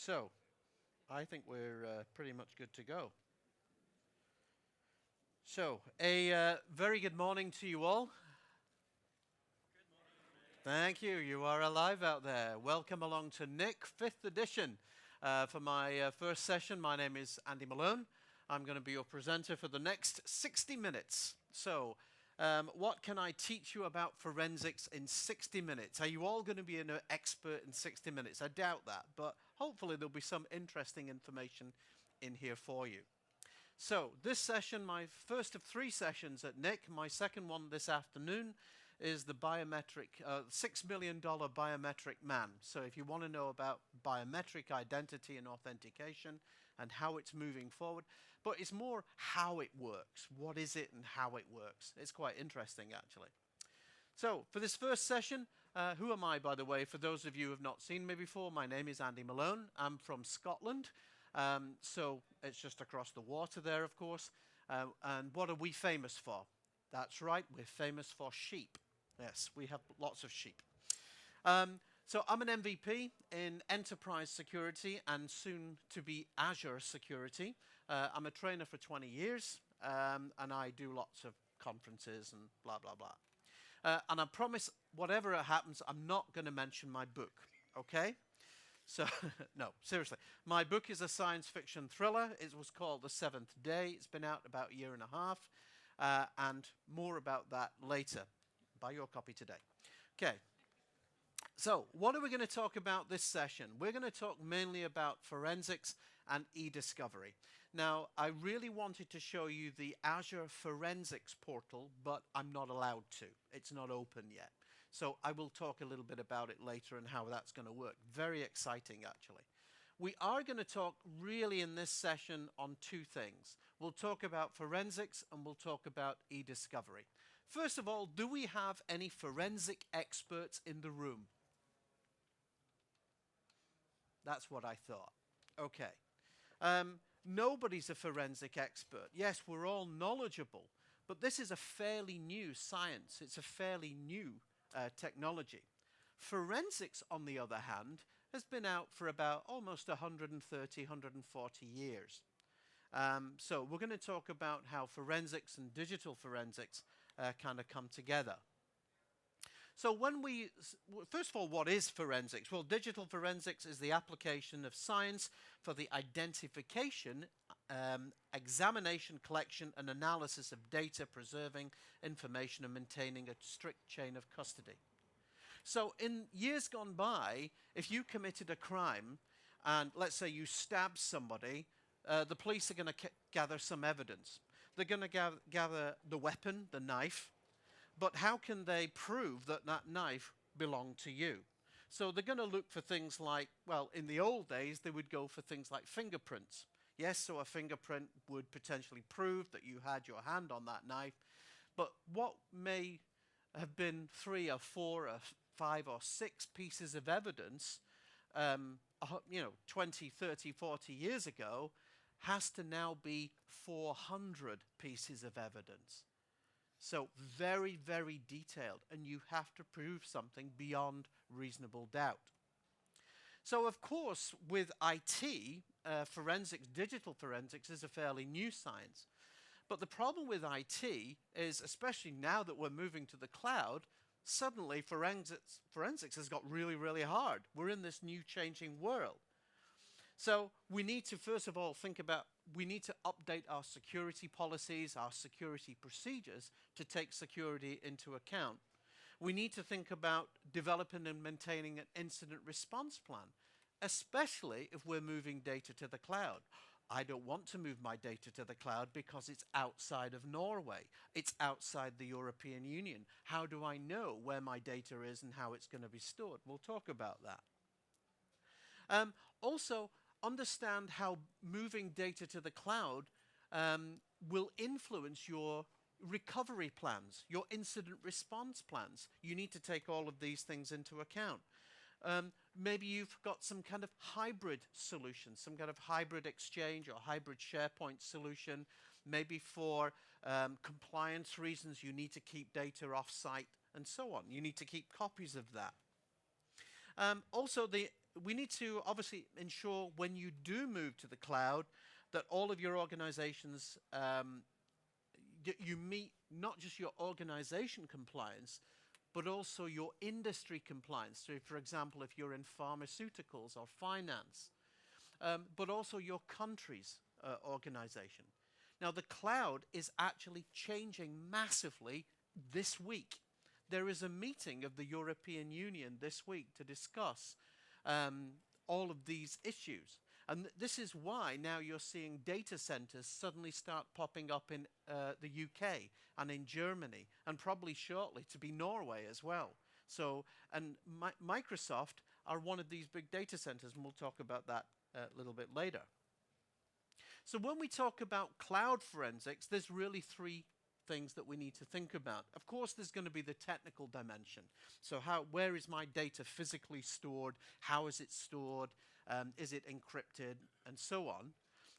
So, I think we're pretty much good to go. So, a very good morning to you all. Thank you. You are alive out there. Welcome along to NIC 5th edition. For my first session, my name is Andy Malone. I'm going to be your presenter for the next 60 minutes. So, what can I teach you about forensics in 60 minutes? Are you all going to be an expert in 60 minutes? I doubt that, but hopefully there'll be some interesting information in here for you. So this session, my first of 3 sessions at NIC, my second one this afternoon, is the biometric, $6 million biometric man. So if you want to know about biometric identity and authentication and how it's moving forward, but it's more how it works. What is it and how it works? It's quite interesting, actually. So for this first session, who am I, by the way? For those of you who have not seen me before, my name is Andy Malone. I'm from Scotland. So it's just across the water there, of course. And what are we famous for? That's right, we're famous for sheep. Yes, we have lots of sheep. So I'm an MVP in enterprise security and soon to be Azure security. I'm a trainer for 20 years, and I do lots of conferences and blah, blah, blah. And I promise, whatever happens, I'm not going to mention my book, okay? So, no, seriously. My book is a science fiction thriller. It was called The Seventh Day. It's been out about a year and a half, and more about that later. Buy your copy today. Okay. So, what are we going to talk about this session? We're going to talk mainly about forensics and eDiscovery. Now, I really wanted to show you the Azure Forensics portal, but I'm not allowed to. It's not open yet. So I will talk a little bit about it later and how that's going to work. Very exciting, actually. We are going to talk really in this session on 2 things. We'll talk about forensics and we'll talk about eDiscovery. First of all, do we have any forensic experts in the room? That's what I thought. Okay. Nobody's a forensic expert. Yes, we're all knowledgeable, but this is a fairly new science. It's a fairly new technology. Forensics, on the other hand, has been out for about almost 130, 140 years. So we're going to talk about how forensics and digital forensics kind of come together. So first of all, what is forensics? Well, digital forensics is the application of science for the identification, examination, collection, and analysis of data, preserving information, and maintaining a strict chain of custody. So in years gone by, if you committed a crime, and let's say you stabbed somebody, the police are going to gather some evidence. They're going to gather the weapon, the knife, but how can they prove that that knife belonged to you? So they're going to look for things like, well, in the old days, they would go for things like fingerprints. Yes, so a fingerprint would potentially prove that you had your hand on that knife. But what may have been 3 or 4 or 5 or 6 pieces of evidence, 20, 30, 40 years ago, has to now be 400 pieces of evidence. So very, very detailed, and you have to prove something beyond reasonable doubt. So of course, with IT, forensics, digital forensics is a fairly new science. But the problem with IT is, especially now that we're moving to the cloud, suddenly forensics has got really, really hard. We're in this new changing world. So we need to, first of all, we need to update our security policies, our security procedures to take security into account. We need to think about developing and maintaining an incident response plan, especially if we're moving data to the cloud. I don't want to move my data to the cloud because it's outside of Norway. It's outside the European Union. How do I know where my data is and how it's going to be stored? We'll talk about that. Also, understand how moving data to the cloud will influence your recovery plans, your incident response plans. You need to take all of these things into account. Maybe you've got some kind of hybrid solution, some kind of hybrid exchange or hybrid SharePoint solution. Maybe for compliance reasons, you need to keep data off-site and so on. You need to keep copies of that. Also, we need to obviously ensure when you do move to the cloud that all of your organizations, you meet not just your organization compliance, but also your industry compliance. So, for example, if you're in pharmaceuticals or finance, but also your country's organization. Now, the cloud is actually changing massively this week. There is a meeting of the European Union this week to discuss all of these issues. And this is why now you're seeing data centers suddenly start popping up in the UK and in Germany, and probably shortly to be Norway as well. So, and Microsoft are one of these big data centers, and we'll talk about that a little bit later. So when we talk about cloud forensics, there's really three things that we need to think about. Of course, there's going to be the technical dimension. So where is my data physically stored? How is it stored? Is it encrypted? And so on.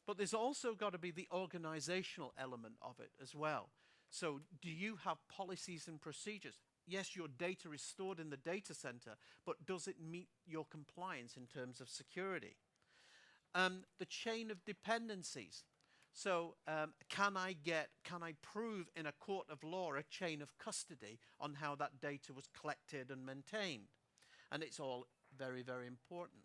But there's also got to be the organizational element of it as well. So do you have policies and procedures? Yes, your data is stored in the data center, but does it meet your compliance in terms of security? The chain of dependencies. So can I prove in a court of law a chain of custody on how that data was collected and maintained? And it's all very, very important.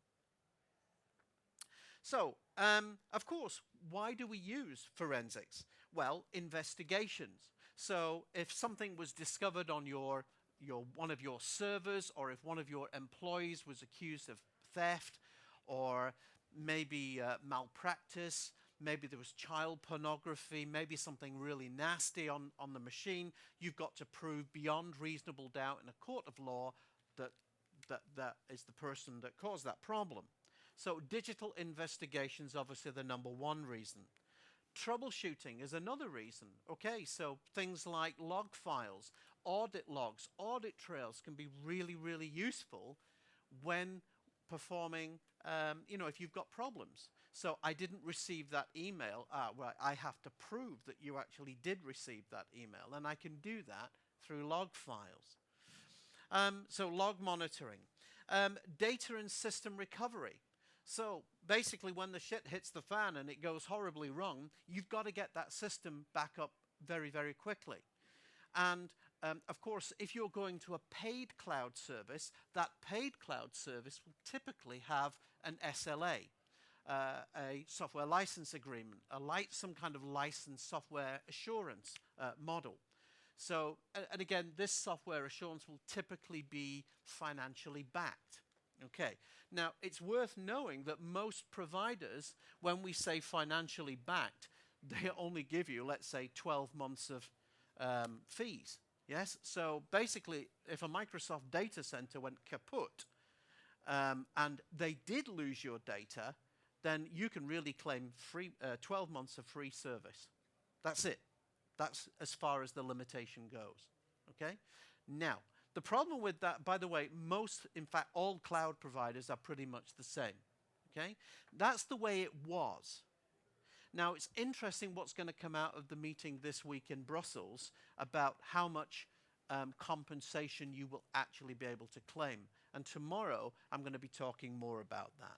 So, of course, why do we use forensics? Well, investigations. So if something was discovered on one of your servers, or if one of your employees was accused of theft, or maybe malpractice, maybe there was child pornography, maybe something really nasty on the machine, you've got to prove beyond reasonable doubt in a court of law that is the person that caused that problem. So digital investigations, obviously the number one reason. Troubleshooting is another reason. Okay, so things like log files, audit logs, audit trails can be really, really useful when performing, if you've got problems. So I didn't receive that email. Well, I have to prove that you actually did receive that email, and I can do that through log files. So log monitoring. Data and system recovery. So basically when the shit hits the fan and it goes horribly wrong, you've got to get that system back up very, very quickly. And of course, if you're going to a paid cloud service, that paid cloud service will typically have an SLA, a software license agreement, some kind of licensed software assurance model. So, and again, this software assurance will typically be financially backed. Okay, now it's worth knowing that most providers, when we say financially backed, they only give you, let's say, 12 months of fees. Yes, so basically, if a Microsoft data center went kaput and they did lose your data, then you can really claim 12 months of free service. That's it. That's as far as the limitation goes. Okay, now, the problem with that, by the way, in fact, all cloud providers are pretty much the same. Okay? That's the way it was. Now, it's interesting what's going to come out of the meeting this week in Brussels about how much compensation you will actually be able to claim. And tomorrow, I'm going to be talking more about that.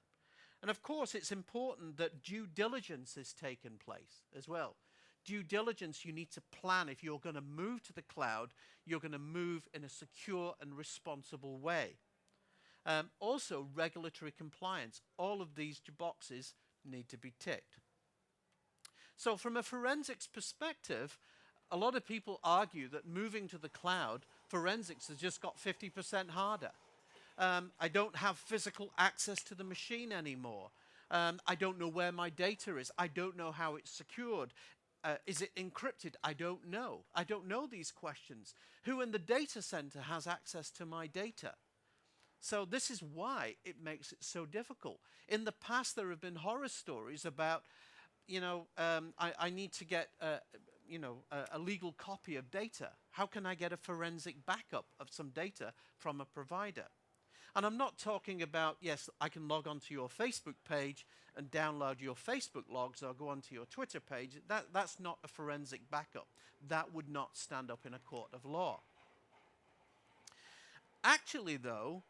And of course, it's important that due diligence is taken place as well. Due diligence, you need to plan. If you're going to move to the cloud, you're going to move in a secure and responsible way. Also, regulatory compliance. All of these boxes need to be ticked. So from a forensics perspective, a lot of people argue that moving to the cloud, forensics has just got 50% harder. I don't have physical access to the machine anymore. I don't know where my data is. I don't know how it's secured. Is it encrypted? I don't know. I don't know these questions. Who in the data center has access to my data? So this is why it makes it so difficult. In the past, there have been horror stories about, I need to get, a legal copy of data. How can I get a forensic backup of some data from a provider? And I'm not talking about, yes, I can log onto your Facebook page and download your Facebook logs or go onto your Twitter page. That's not a forensic backup. That would not stand up in a court of law. Actually, though,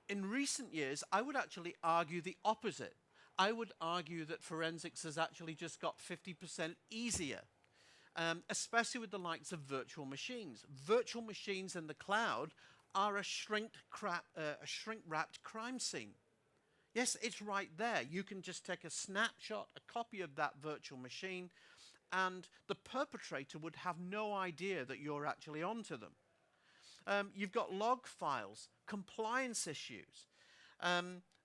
In recent years, I would actually argue the opposite. I would argue that forensics has actually just got 50% easier, especially with the likes of virtual machines. Virtual machines in the cloud are a shrink-wrapped crime scene. Yes, it's right there. You can just take a snapshot, a copy of that virtual machine, and the perpetrator would have no idea that you're actually onto them. You've got log files, compliance issues.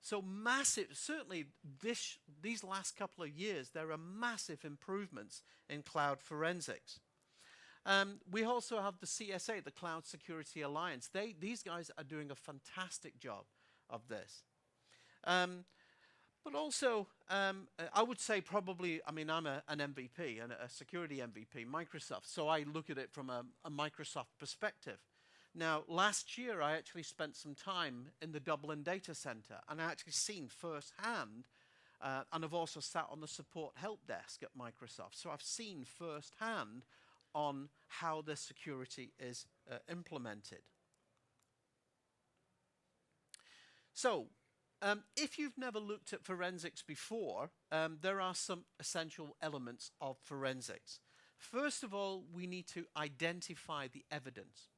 So massive, certainly these last couple of years, there are massive improvements in cloud forensics. We also have the CSA, the Cloud Security Alliance. These guys are doing a fantastic job of this. But also, I would say probably, I mean, I'm an MVP, a security MVP, Microsoft, so I look at it from a Microsoft perspective. Now, last year, I actually spent some time in the Dublin data center, and I actually seen firsthand, and I've also sat on the support help desk at Microsoft, so I've seen firsthand on how the security is implemented. So, if you've never looked at forensics before, there are some essential elements of forensics. First of all, we need to identify the evidence.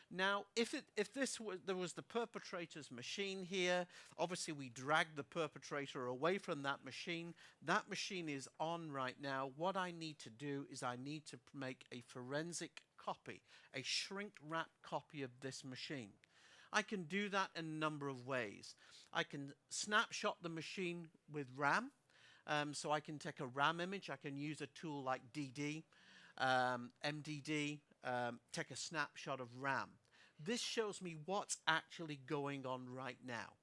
Now, if there was the perpetrator's machine here, obviously we drag the perpetrator away from that machine. That machine is on right now. What I need to do is I need to make a forensic copy, a shrink-wrapped copy of this machine. I can do that in a number of ways. I can snapshot the machine with RAM. So I can take a RAM image. I can use a tool like DD, MDD, take a snapshot of RAM. This shows me what's actually going on right now.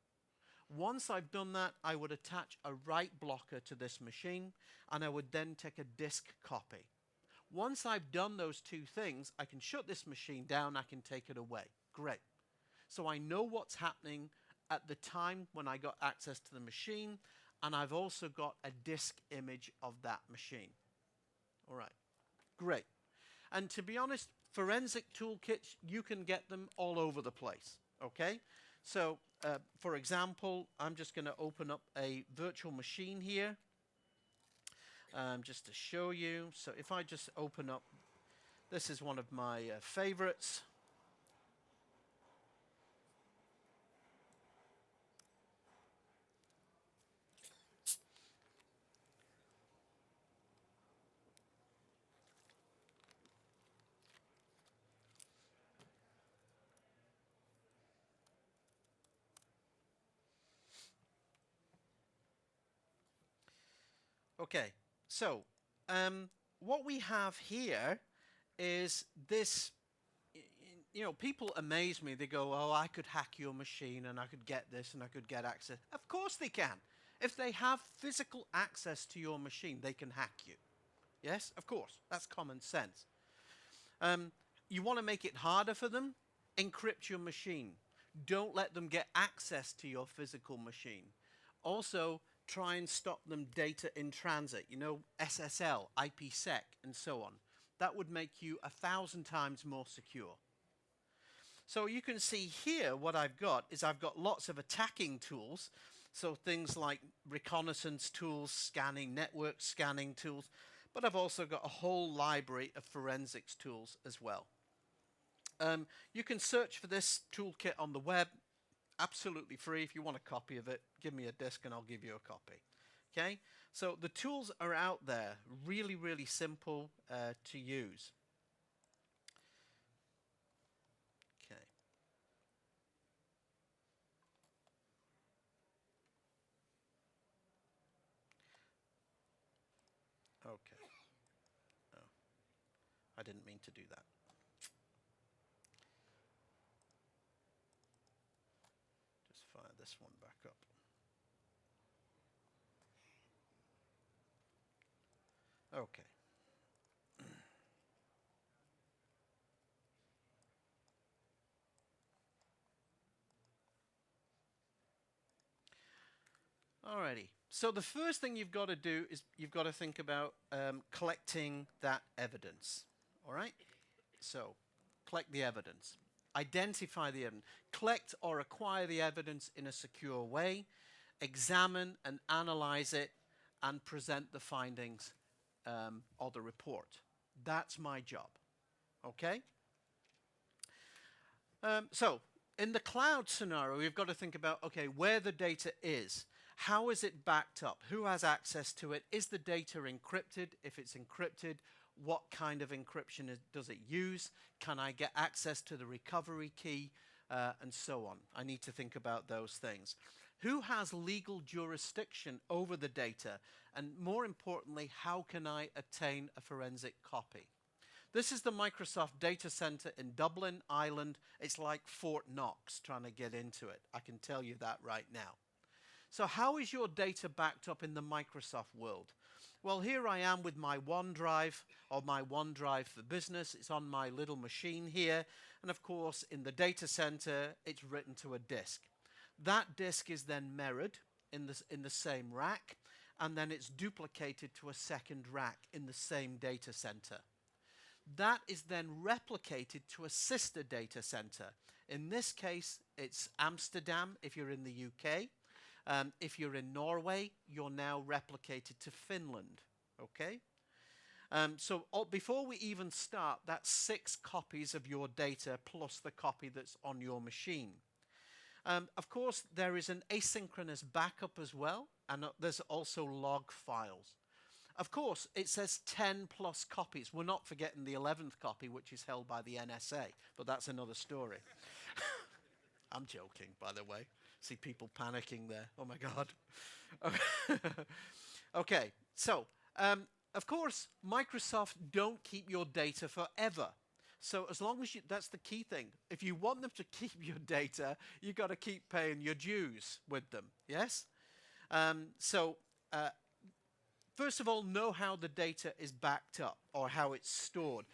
Once I've done that, I would attach a write blocker to this machine, and I would then take a disk copy. Once I've done those two things, I can shut this machine down, I can take it away. Great. So I know what's happening at the time when I got access to the machine, and I've also got a disk image of that machine. All right, great. And to be honest, forensic toolkits, you can get them all over the place, okay? So, for example, I'm just going to open up a virtual machine here, just to show you. So if I just open up, this is one of my favorites. Okay, so what we have here is this, you know, people amaze me. They go, oh, I could hack your machine and I could get this and I could get access. Of course they can. If they have physical access to your machine, they can hack you. Yes, of course. That's common sense. You want to make it harder for them? Encrypt your machine. Don't let them get access to your physical machine. Also, try and stop them data in transit, you know, SSL, IPsec, and so on. That would make you 1,000 times more secure. So you can see here what I've got is I've got lots of attacking tools. So things like reconnaissance tools, scanning, network scanning tools. But I've also got a whole library of forensics tools as well. You can search for this toolkit on the web. Absolutely free. If you want a copy of it, give me a disk and I'll give you a copy. Okay? So the tools are out there. Really, really simple to use. Okay. Okay. Oh, I didn't mean to do that. Just fire this one back up. Okay. Alrighty. So the first thing you've got to do is you've got to think about collecting that evidence. All right? So collect the evidence. identify the evidence, collect or acquire the evidence in a secure way, examine and analyze it, and present the findings or the report. That's my job. Okay? So, in the cloud scenario, we've got to think about, okay, where the data is. How is it backed up? Who has access to it? Is the data encrypted? If it's encrypted, what kind of encryption does it use? Can I get access to the recovery key? And so on. I need to think about those things. Who has legal jurisdiction over the data? And more importantly, how can I obtain a forensic copy? This is the Microsoft data center in Dublin, Ireland. It's like Fort Knox trying to get into it. I can tell you that right now. So how is your data backed up in the Microsoft world? Well, here I am with my OneDrive, or my OneDrive for Business. It's on my little machine here. And of course, in the data center, it's written to a disk. That disk is then mirrored in the same rack, and then it's duplicated to a second rack in the same data center. That is then replicated to a sister data center. In this case, it's Amsterdam if you're in the UK. If you're in Norway, you're now replicated to Finland. Okay? So before we even start, that's 6 copies of your data plus the copy that's on your machine. Of course, there is an asynchronous backup as well, and there's also log files. Of course, it says 10 plus copies. We're not forgetting the 11th copy, which is held by the NSA, but that's another story. I'm joking, by the way. See people panicking there. Oh, my God. Okay, so, of course, Microsoft don't keep your data forever. So as long as that's the key thing. If you want them to keep your data, you've got to keep paying your dues with them, yes? First of all, know how the data is backed up or how it's stored.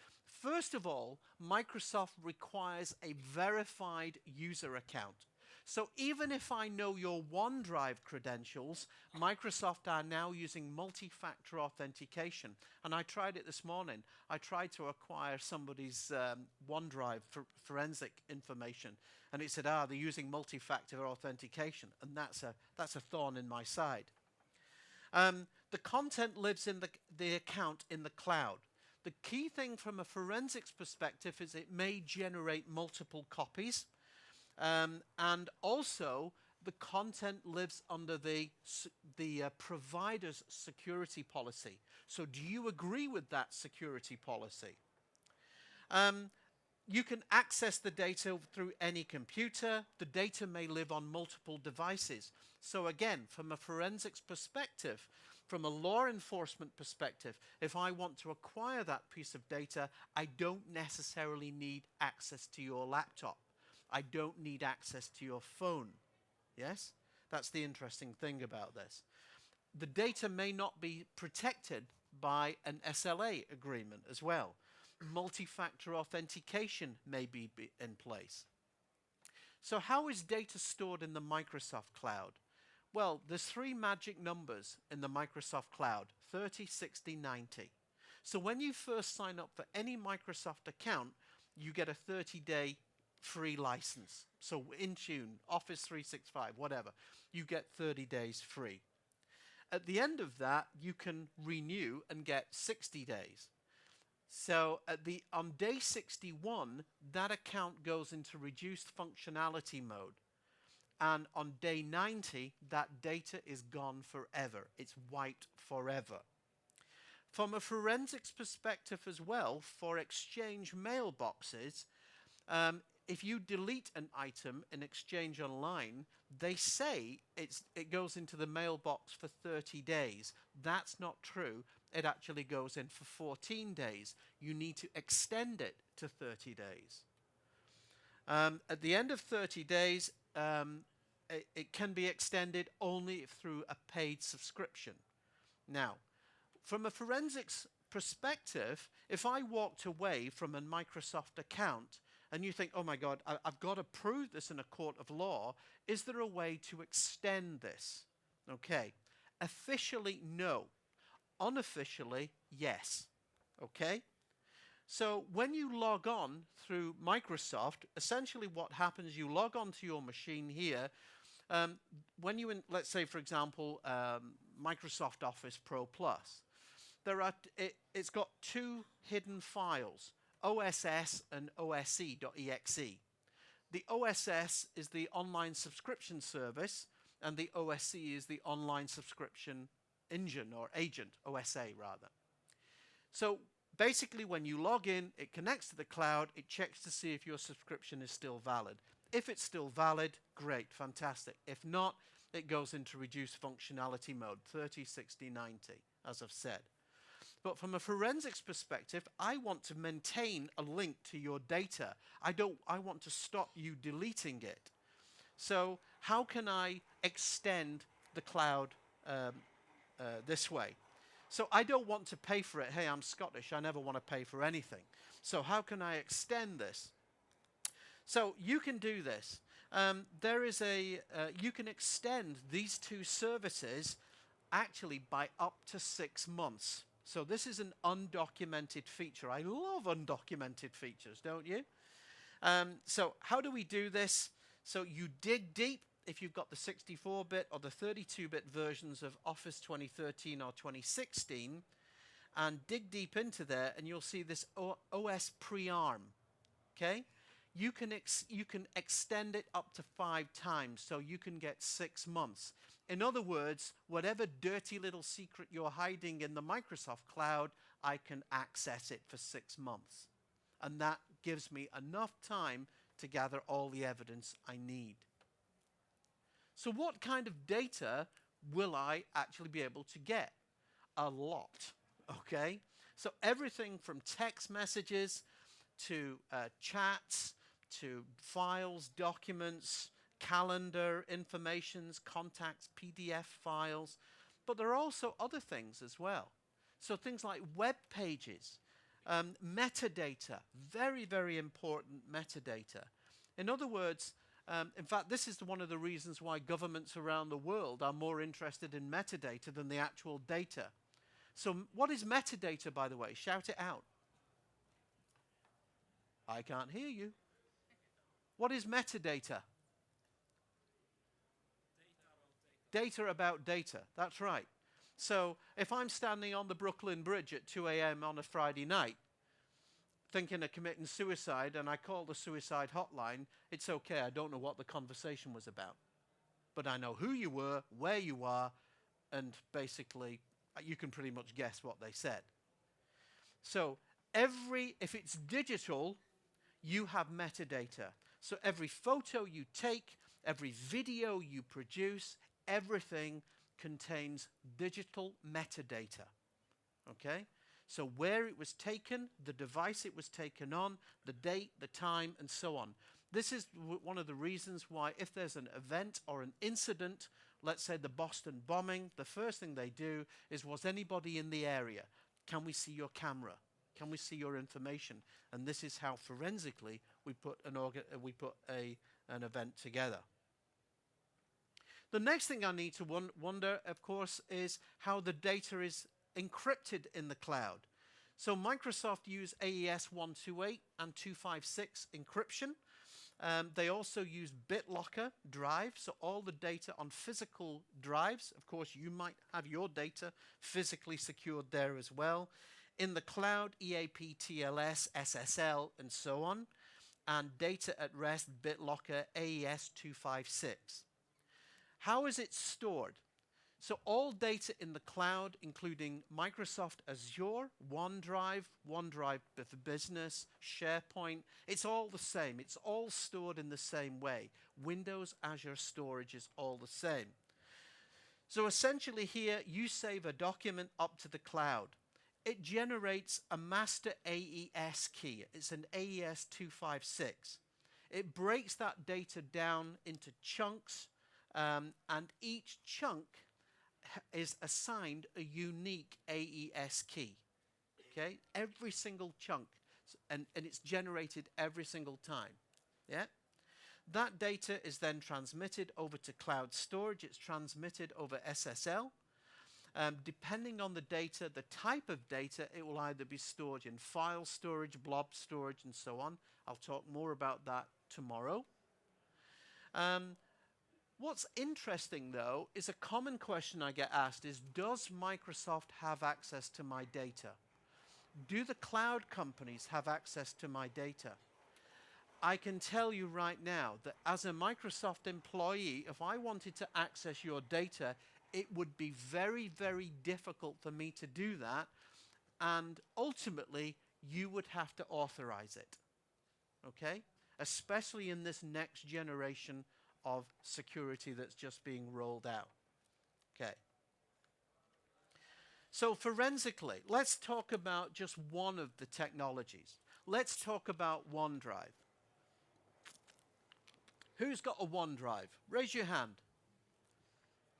First of all, Microsoft requires a verified user account. So even if I know your OneDrive credentials, Microsoft are now using multi-factor authentication. And I tried it this morning. I tried to acquire somebody's OneDrive forensic information. And it said, they're using multi-factor authentication. And that's a thorn in my side. The content lives in the account in the cloud. The key thing from a forensics perspective is it may generate multiple copies. And also, the content lives under the provider's security policy. So do you agree with that security policy? You can access the data through any computer. The data may live on multiple devices. So again, from a forensics perspective, from a law enforcement perspective, if I want to acquire that piece of data, I don't necessarily need access to your laptop. I don't need access to your phone. Yes? That's the interesting thing about this. The data may not be protected by an SLA agreement as well. Multi-factor authentication may be in place. So how is data stored in the Microsoft cloud? Well, there's 3 magic numbers in the Microsoft cloud, 30, 60, 90. So when you first sign up for any Microsoft account, you get a 30-day free license. So Intune, Office 365, whatever, you get 30 days free. At the end of that, you can renew and get 60 days. So on day 61, that account goes into reduced functionality mode. And on day 90, that data is gone forever. It's wiped forever. From a forensics perspective as well, for Exchange mailboxes, if you delete an item in Exchange Online, they say it goes into the mailbox for 30 days. That's not true. It actually goes in for 14 days. You need to extend it to 30 days. At the end of 30 days, it can be extended only through a paid subscription. Now, from a forensics perspective, if I walked away from a Microsoft account and you think, oh my God, I've got to prove this in a court of law, is there a way to extend this? Okay. Officially, no. Unofficially, yes. Okay? So when you log on through Microsoft, essentially what happens, you log on to your machine here. When you, let's say, for example, Microsoft Office Pro Plus, it's got two hidden files, OSS and OSE.exe. The OSS is the online subscription service, and the OSE is the online subscription engine or agent, OSA rather. So basically when you log in, it connects to the cloud, it checks to see if your subscription is still valid. If it's still valid, great, fantastic. If not, it goes into reduced functionality mode, 30, 60, 90, as I've said. But from a forensics perspective, I want to maintain a link to your data. I want to stop you deleting it. So how can I extend the cloud this way? So I don't want to pay for it. Hey, I'm Scottish. I never want to pay for anything. So how can I extend this? So you can do this. You can extend these two services actually by up to 6 months. So this is an undocumented feature. I love undocumented features, don't you? So how do we do this? So you dig deep if you've got the 64-bit or the 32-bit versions of Office 2013 or 2016, and dig deep into there, and you'll see this OS pre-ARM. Okay? You can extend it up to 5 times, so you can get 6 months. In other words, whatever dirty little secret you're hiding in the Microsoft cloud, I can access it for 6 months. And that gives me enough time to gather all the evidence I need. So what kind of data will I actually be able to get? A lot, okay? So everything from text messages to chats, to files, documents, calendar, informations, contacts, PDF files. But there are also other things as well. So things like web pages, metadata, very, very important metadata. In other words, in fact, this is one of the reasons why governments around the world are more interested in metadata than the actual data. So what is metadata, by the way? Shout it out. I can't hear you. What is metadata? Data about data. That's right. So if I'm standing on the Brooklyn Bridge at 2 a.m. on a Friday night, thinking of committing suicide, and I call the suicide hotline, it's okay. I don't know what the conversation was about. But I know who you were, where you are, and basically you can pretty much guess what they said. So if it's digital, you have metadata. So every photo you take, every video you produce, everything contains digital metadata. Okay? So where it was taken, the device it was taken on, the date, the time, and so on. This is one of the reasons why if there's an event or an incident, let's say the Boston bombing, the first thing they do is, was anybody in the area? Can we see your camera? Can we see your information? And this is how forensically we put an event together. The next thing I need to wonder, of course, is how the data is encrypted in the cloud. So Microsoft use AES 128 and 256 encryption. They also use BitLocker drive, so all the data on physical drives. Of course, you might have your data physically secured there as well. In the cloud, EAP, TLS, SSL, and so on. And data at rest, BitLocker, AES 256. How is it stored? So all data in the cloud, including Microsoft Azure, OneDrive, OneDrive for Business, SharePoint, it's all the same. It's all stored in the same way. Windows Azure storage is all the same. So essentially here, you save a document up to the cloud. It generates a master AES key. It's an AES 256. It breaks that data down into chunks, and each chunk is assigned a unique AES key. Okay? Every single chunk, and it's generated every single time. Yeah? That data is then transmitted over to cloud storage. It's transmitted over SSL. Depending on the data, the type of data, it will either be stored in file storage, blob storage, and so on. I'll talk more about that tomorrow. What's interesting, though, is a common question I get asked is, does Microsoft have access to my data? Do the cloud companies have access to my data? I can tell you right now that as a Microsoft employee, if I wanted to access your data, it would be very, very difficult for me to do that, and ultimately you would have to authorize it, okay? Especially in this next generation of security that's just being rolled out, okay? So forensically, let's talk about just one of the technologies. Let's talk about OneDrive. Who's got a OneDrive? Raise your hand.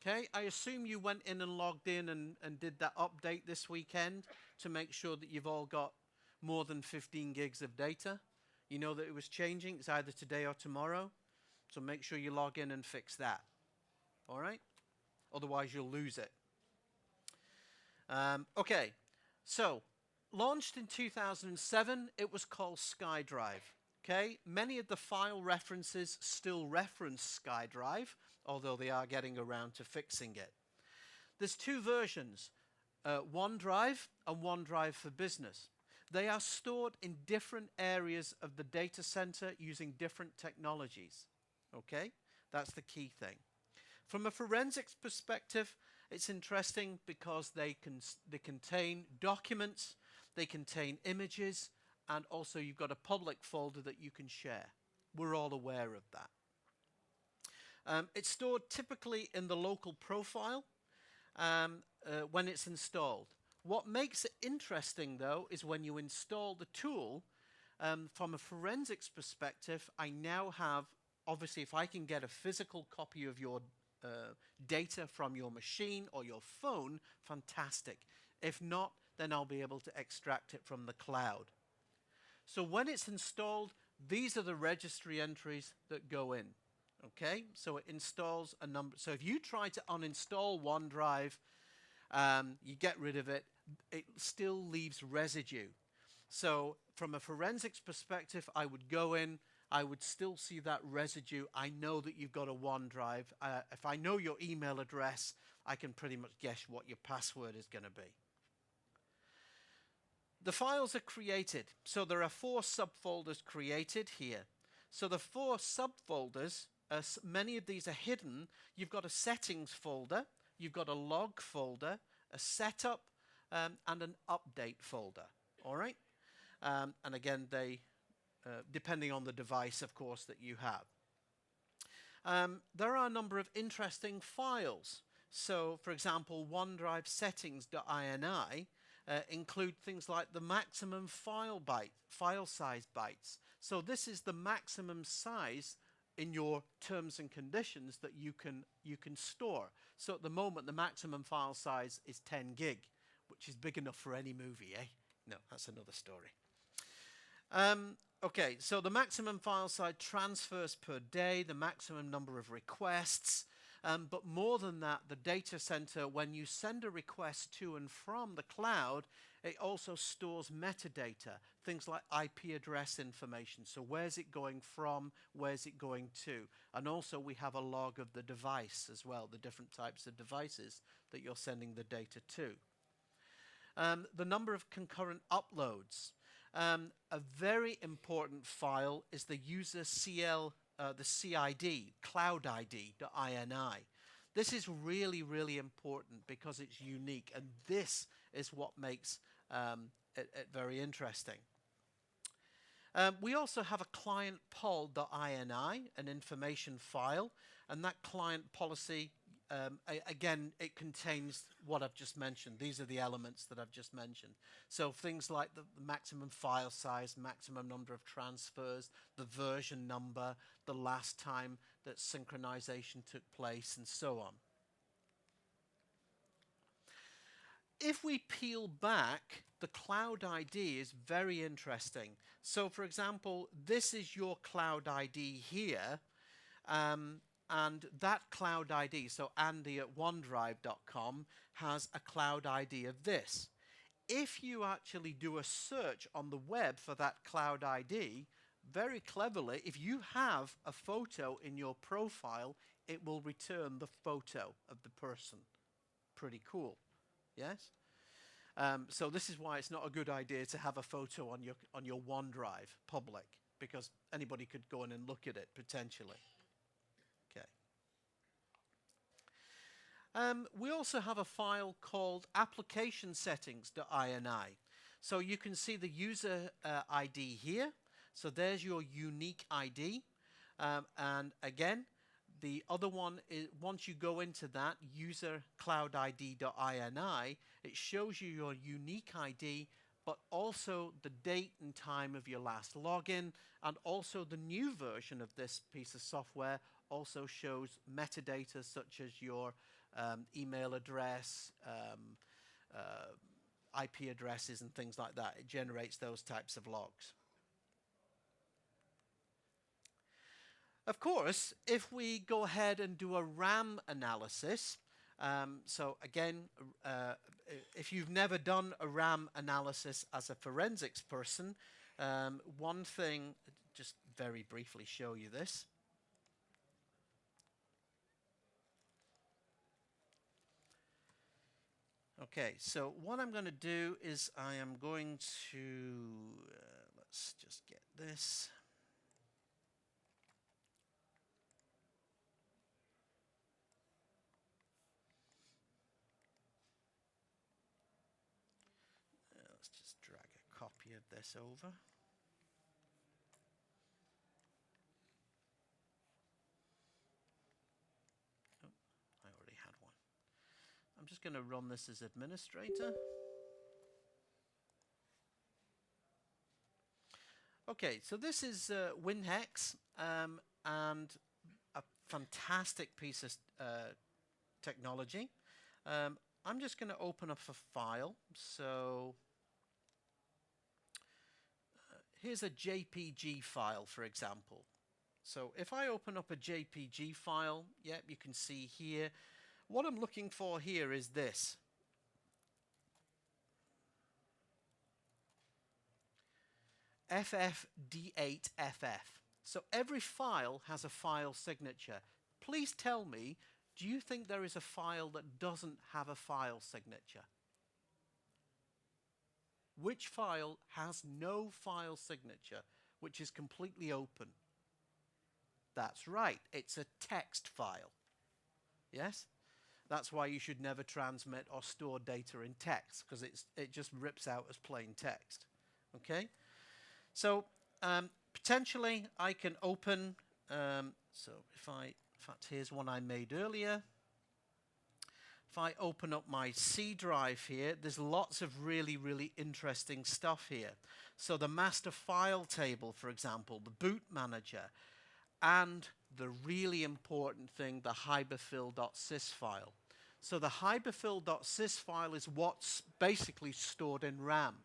Okay, I assume you went in and logged in and did that update this weekend to make sure that you've all got more than 15 gigs of data. You know that it was changing. It's either today or tomorrow. So make sure you log in and fix that. All right? Otherwise, you'll lose it. Okay, so launched in 2007, it was called SkyDrive. Okay, many of the file references still reference SkyDrive, although they are getting around to fixing it. There's two versions, OneDrive and OneDrive for Business. They are stored in different areas of the data center using different technologies. Okay, that's the key thing. From a forensics perspective, it's interesting because they contain documents, they contain images, and also you've got a public folder that you can share. We're all aware of that. It's stored typically in the local profile when it's installed. What makes it interesting, though, is when you install the tool, from a forensics perspective, I now have, obviously, if I can get a physical copy of your data from your machine or your phone, fantastic. If not, then I'll be able to extract it from the cloud. So when it's installed, these are the registry entries that go in. Okay, so it installs a number. So if you try to uninstall OneDrive, you get rid of it, it still leaves residue. So from a forensics perspective, I would go in, I would still see that residue. I know that you've got a OneDrive. If I know your email address, I can pretty much guess what your password is going to be. The files are created. So there are 4 subfolders created here. So the 4 subfolders, many of these are hidden. You've got a settings folder, you've got a log folder, a setup, and an update folder. All right? And again, they, depending on the device, of course, that you have. There are a number of interesting files. So, for example, OneDrive settings.ini include things like the maximum file size bytes. So this is the maximum size in your terms and conditions that you can store. So at the moment, the maximum file size is 10 gig, which is big enough for any movie, eh? No, that's another story. Okay, so the maximum file size transfers per day, the maximum number of requests, but more than that, the data center, when you send a request to and from the cloud, it also stores metadata, things like IP address information. So where's it going from, where's it going to? And also we have a log of the device as well, the different types of devices that you're sending the data to. The number of concurrent uploads. A very important file is the user CL, the CID, cloud ID.ini. This is really, really important because it's unique, and this is what makes it very interesting. We also have a client pol.ini, an information file, and that client policy, again, it contains what I've just mentioned. These are the elements that I've just mentioned. So things like the maximum file size, maximum number of transfers, the version number, the last time that synchronization took place, and so on. If we peel back, the cloud ID is very interesting. So for example, this is your cloud ID here. and that cloud ID, so Andy at OneDrive.com, has a cloud ID of this. If you actually do a search on the web for that cloud ID, very cleverly, if you have a photo in your profile, it will return the photo of the person. Pretty cool, yes? So this is why it's not a good idea to have a photo on your OneDrive public, because anybody could go in and look at it potentially. Okay. We also have a file called application settings.ini. So you can see the user ID here. So there's your unique ID. And again, the other one is, once you go into that user cloud ID.ini, it shows you your unique ID, but also the date and time of your last login, and also the new version of this piece of software also shows metadata such as your email address, IP addresses and things like that. It generates those types of logs. Of course, if we go ahead and do a RAM analysis, so again, if you've never done a RAM analysis as a forensics person, one thing, just very briefly show you this. Okay, so what I'm going to do is I am going to, let's just get this. Let's just drag a copy of this over. Oh, I already had one. I'm just going to run this as administrator. Okay, so this is WinHex, and a fantastic piece of technology. I'm just going to open up a file. So here's a JPG file, for example. So if I open up a JPG file, yep, you can see here. What I'm looking for here is this. FFD8FF. So every file has a file signature. Please tell me, do you think there is a file that doesn't have a file signature? Which file has no file signature, which is completely open? That's right, it's a text file. Yes? That's why you should never transmit or store data in text, because it just rips out as plain text. Okay? So potentially I can open, so in fact, here's one I made earlier. If I open up my C drive here, there's lots of really, really interesting stuff here. So the master file table, for example, the boot manager, and the really important thing, the hyperfill.sys file. So the hyperfill.sys file is what's basically stored in RAM.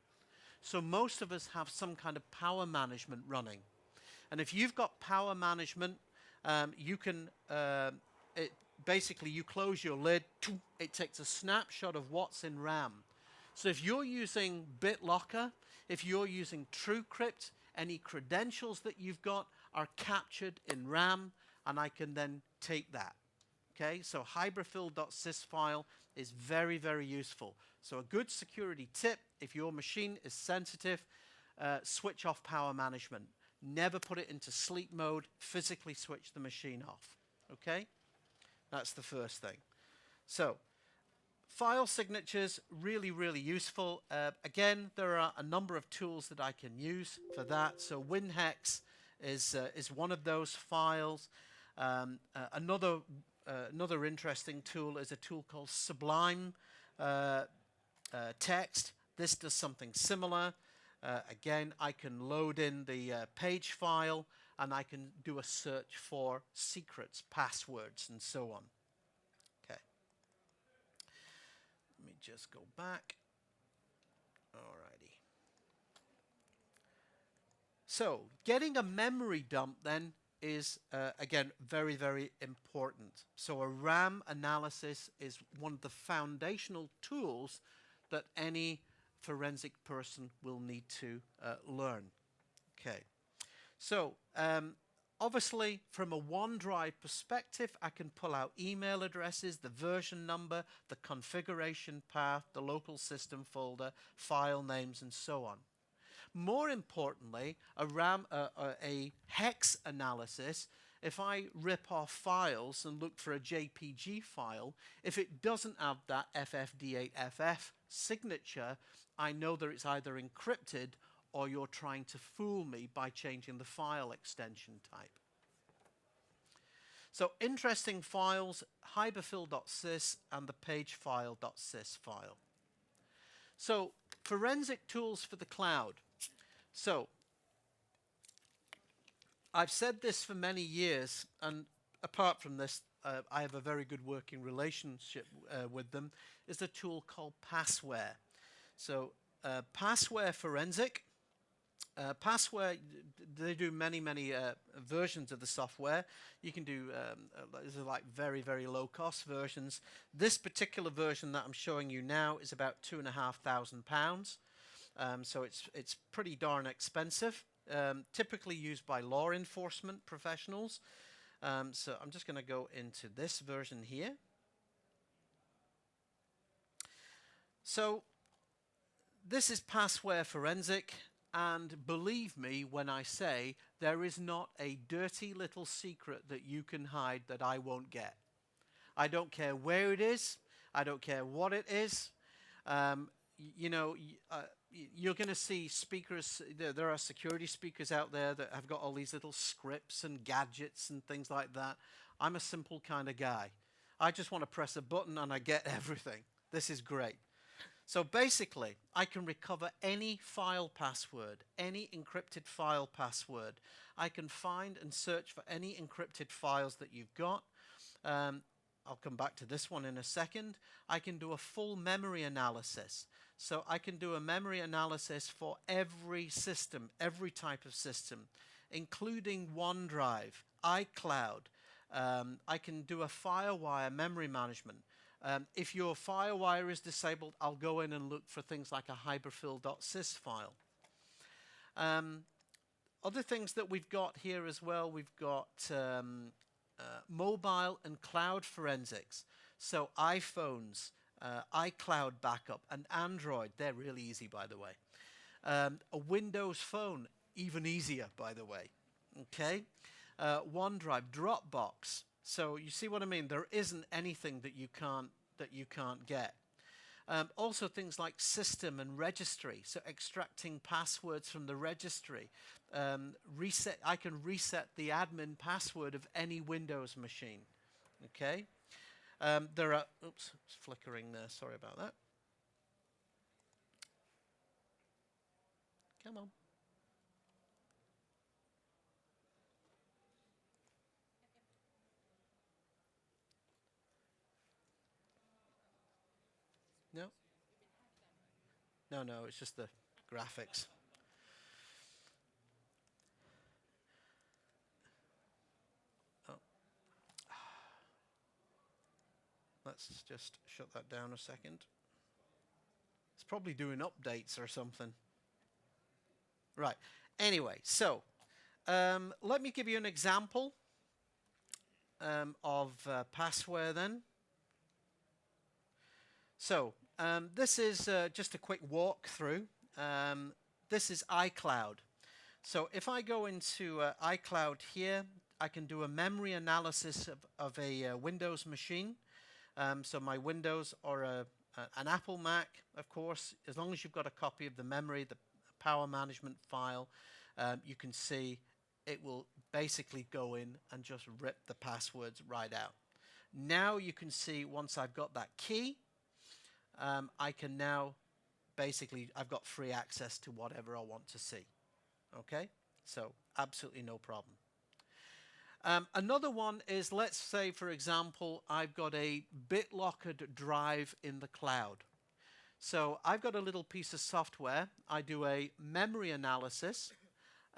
So most of us have some kind of power management running. And if you've got power management, you can, basically you close your lid, it takes a snapshot of what's in RAM. So if you're using BitLocker, if you're using TrueCrypt, any credentials that you've got are captured in RAM, and I can then take that. Okay, so hyperfill.sys file is very, very useful. So a good security tip, if your machine is sensitive, switch off power management. Never put it into sleep mode, physically switch the machine off. Okay, that's the first thing. So file signatures, really, really useful. Again, there are a number of tools that I can use for that. So WinHex is one of those files. Another interesting tool is a tool called Sublime Text. This does something similar. Again, I can load in the page file, and I can do a search for secrets, passwords, and so on. Okay. Let me just go back. Alrighty. So, getting a memory dump then is, again, very, very important. So a RAM analysis is one of the foundational tools that any forensic person will need to learn. Okay. So obviously, from a OneDrive perspective, I can pull out email addresses, the version number, the configuration path, the local system folder, file names, and so on. More importantly, a hex analysis, if I rip off files and look for a JPG file, if it doesn't have that FFD8FF signature, I know that it's either encrypted or you're trying to fool me by changing the file extension type. So interesting files, hyperfill.sys and the pagefile.sys file. So forensic tools for the cloud. So I've said this for many years, and apart from this, I have a very good working relationship with them, is a tool called Passware. So Passware Forensic. Passware, they do many versions of the software. You can do, these are like very, very low cost versions. This particular version that I'm showing you now is about £2,500. So it's pretty darn expensive, typically used by law enforcement professionals. So I'm just going to go into this version here. So this is Passware Forensic, and believe me when I say there is not a dirty little secret that you can hide that I won't get. I don't care where it is. I don't care what it is. You know, you're going to see speakers, there are security speakers out there that have got all these little scripts and gadgets and things like that. I'm a simple kind of guy. I just want to press a button and I get everything. This is great. So basically, I can recover any file password, any encrypted file password. I can find and search for any encrypted files that you've got. I'll come back to this one in a second. I can do a full memory analysis. So I can do a memory analysis for every system, every type of system, including OneDrive, iCloud. I can do a FireWire memory management. If your FireWire is disabled, I'll go in and look for things like a hyperfill.sys file. Other things that we've got here as well, we've got mobile and cloud forensics. So iPhones, iCloud backup, and Android, they're really easy, by the way. A Windows phone, even easier, by the way. Okay, OneDrive, Dropbox. So you see what I mean? There isn't anything that you can't get. Also things like system and registry. So extracting passwords from the registry. I can reset the admin password of any Windows machine. Okay. There are, oops, it's flickering there. Sorry about that. Come on. No? No, it's just the graphics. Oh. Let's just shut that down a second. It's probably doing updates or something. Right. Anyway, so let me give you an example of Passware then. So this is just a quick walkthrough. This is iCloud. So if I go into iCloud here, I can do a memory analysis of a Windows machine. So my Windows or an Apple Mac, of course, as long as you've got a copy of the memory, the power management file, you can see it will basically go in and just rip the passwords right out. Now you can see once I've got that key, I can now basically, I've got free access to whatever I want to see. Okay, so absolutely no problem. Another one is, let's say, for example, I've got a BitLocker drive in the cloud. So I've got a little piece of software. I do a memory analysis.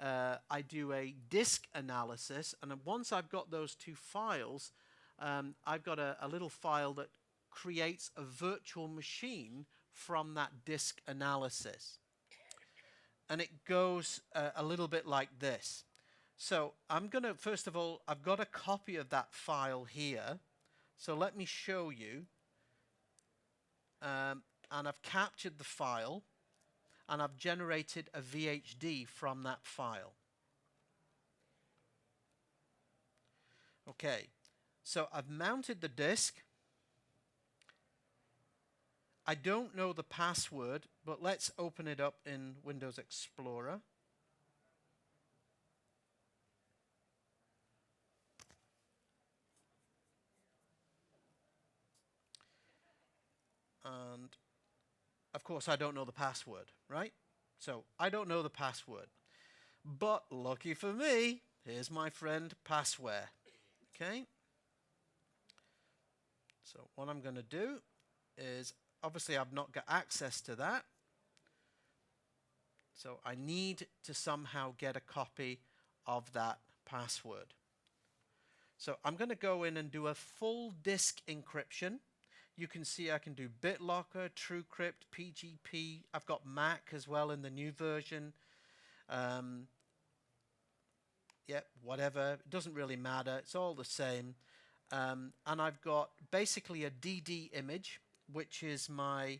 I do a disk analysis, and then once I've got those two files, I've got a little file that creates a virtual machine from that disk analysis. And it goes a little bit like this. So I'm going to, first of all, I've got a copy of that file here. So let me show you. And I've captured the file, and I've generated a VHD from that file. Okay, so I've mounted the disk. I don't know the password, but let's open it up in Windows Explorer. And of course, I don't know the password, right? So I don't know the password. But lucky for me, here's my friend Passware. Okay. So what I'm going to do is, obviously I've not got access to that. So I need to somehow get a copy of that password. So I'm going to go in and do a full disk encryption. You can see I can do BitLocker, TrueCrypt, PGP. I've got Mac as well in the new version. Yeah, whatever. It doesn't really matter. It's all the same. And I've got basically a DD image, which is my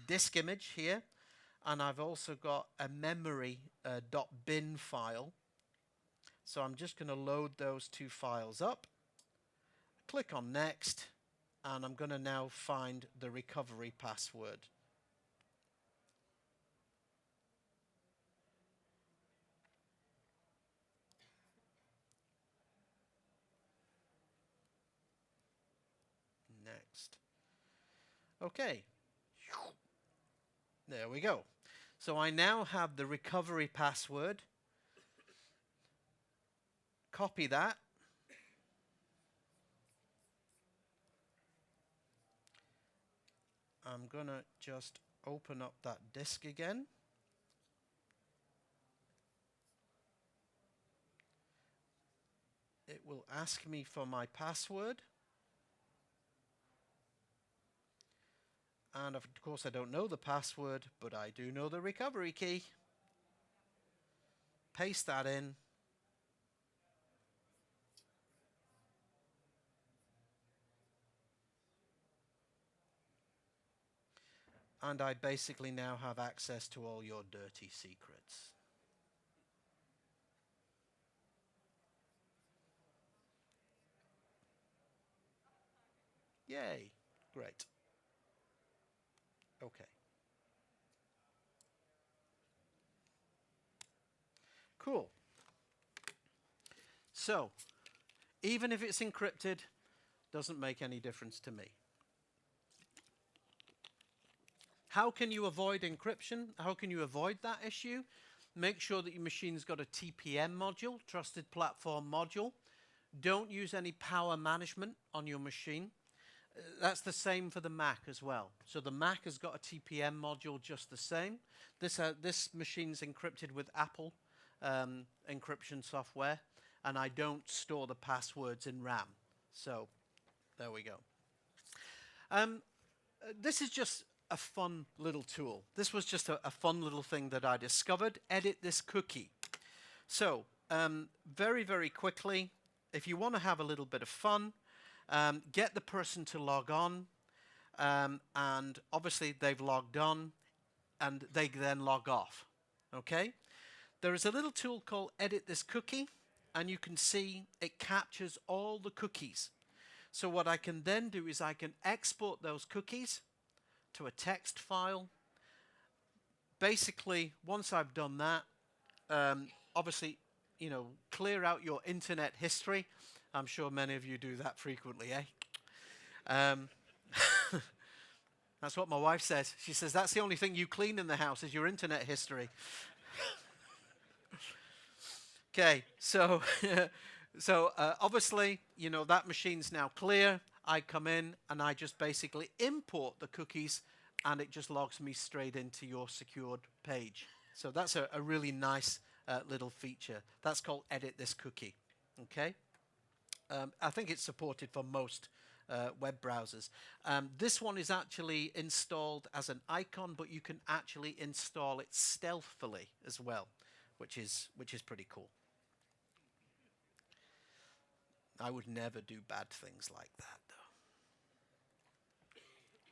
disk image here. And I've also got a memory .bin file. So I'm just going to load those two files up. Click on Next. And I'm going to now find the recovery password. Next. Okay. There we go. So I now have the recovery password. Copy that. I'm going to just open up that disk again. It will ask me for my password. And of course I don't know the password, but I do know the recovery key. Paste that in. And I basically now have access to all your dirty secrets. Yay, great. Okay. Cool. So, even if it's encrypted, doesn't make any difference to me. How can you avoid encryption? How can you avoid that issue? Make sure that your machine's got a TPM module, Trusted Platform Module. Don't use any power management on your machine. That's the same for the Mac as well. So the Mac has got a TPM module just the same. This machine's encrypted with Apple encryption software, and I don't store the passwords in RAM. So there we go. This is just a fun little tool. This was just a fun little thing that I discovered. Edit this cookie. So very, very quickly, if you want to have a little bit of fun, get the person to log on, and obviously they've logged on, and they then log off. Okay? There is a little tool called Edit This Cookie, and you can see it captures all the cookies. So what I can then do is I can export those cookies to a text file. Basically, once I've done that, obviously, you know, clear out your internet history. I'm sure many of you do that frequently, eh? That's what my wife says. She says, that's the only thing you clean in the house is your internet history. Okay, so, obviously, you know, that machine's now clear. I come in and I just basically import the cookies, and it just logs me straight into your secured page. So that's a really nice little feature. That's called edit this cookie. Okay. I think it's supported for most web browsers. This one is actually installed as an icon, but you can actually install it stealthily as well, which is pretty cool. I would never do bad things like that, though.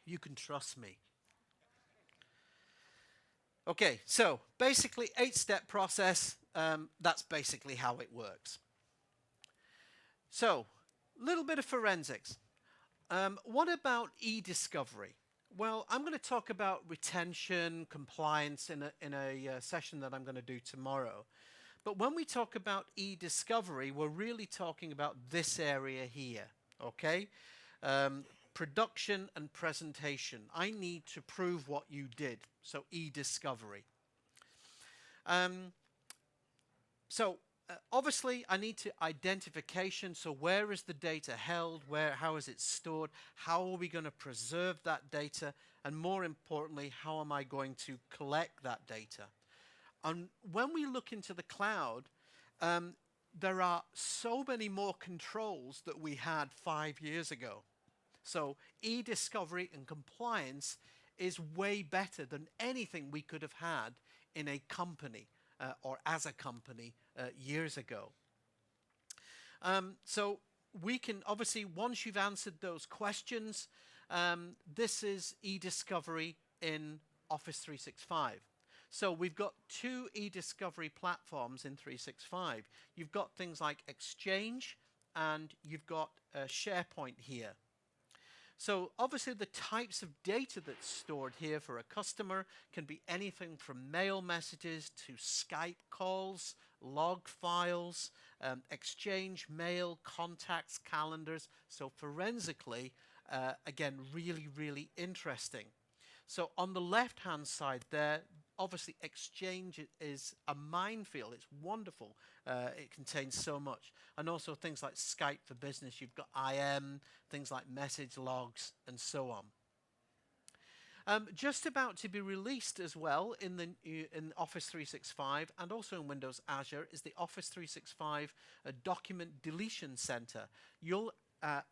You can trust me. Okay, so basically 8-step process. That's basically how it works. So, a little bit of forensics. What about eDiscovery? Well, I'm going to talk about retention, compliance in a session that I'm going to do tomorrow. But when we talk about eDiscovery, we're really talking about this area here, okay? Production and presentation. I need to prove what you did, so eDiscovery. Obviously, I need to identification. So where is the data held? How is it stored? How are we going to preserve that data? And more importantly, how am I going to collect that data? And when we look into the cloud, there are so many more controls that we had 5 years ago. So eDiscovery and compliance is way better than anything we could have had in a company or as a company years ago. So we can obviously, once you've answered those questions, this is eDiscovery in Office 365. So we've got 2 eDiscovery platforms in 365. You've got things like Exchange and you've got SharePoint here. So obviously the types of data that's stored here for a customer can be anything from mail messages to Skype calls, log files, Exchange mail, contacts, calendars. So forensically, again, really, really interesting. So on the left-hand side there, obviously Exchange is a minefield. It's wonderful. It contains so much. And also things like Skype for Business. You've got IM, things like message logs, and so on. Just about to be released as well in Office 365 and also in Windows Azure is the Office 365 Document Deletion Center. You'll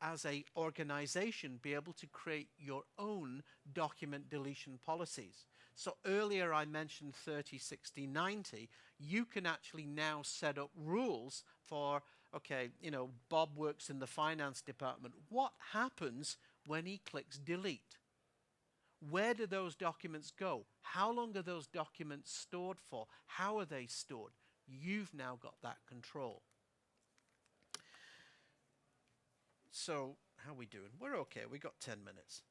as a organization be able to create your own document deletion policies. So earlier I mentioned 30, 60, 90. You can actually now set up rules for, okay, you know, Bob works in the finance department. What happens when he clicks delete? Where do those documents go? How long are those documents stored for? How are they stored? You've now got that control. So how are we doing? We're okay. We got 10 minutes.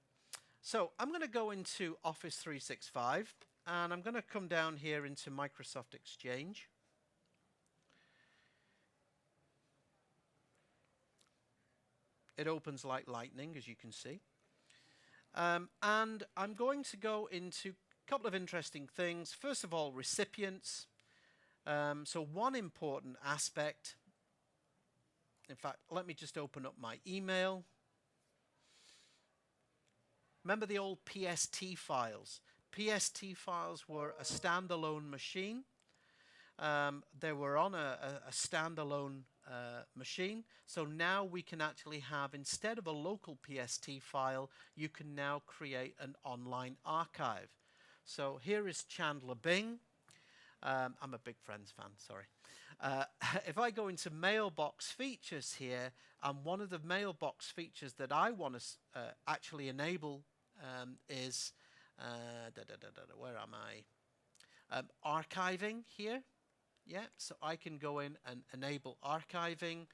So I'm going to go into Office 365 and I'm going to come down here into Microsoft Exchange. It opens like lightning, as you can see. And I'm going to go into a couple of interesting things. First of all, recipients. So one important aspect. In fact, let me just open up my email. Remember the old PST files? PST files were a standalone machine. They were on a standalone machine. So now we can actually have, instead of a local PST file, you can now create an online archive. So here is Chandler Bing. I'm a big Friends fan, sorry. If I go into mailbox features here, and one of the mailbox features that I want to actually enable is, where am I? Archiving here. Yeah, so I can go in and enable archiving,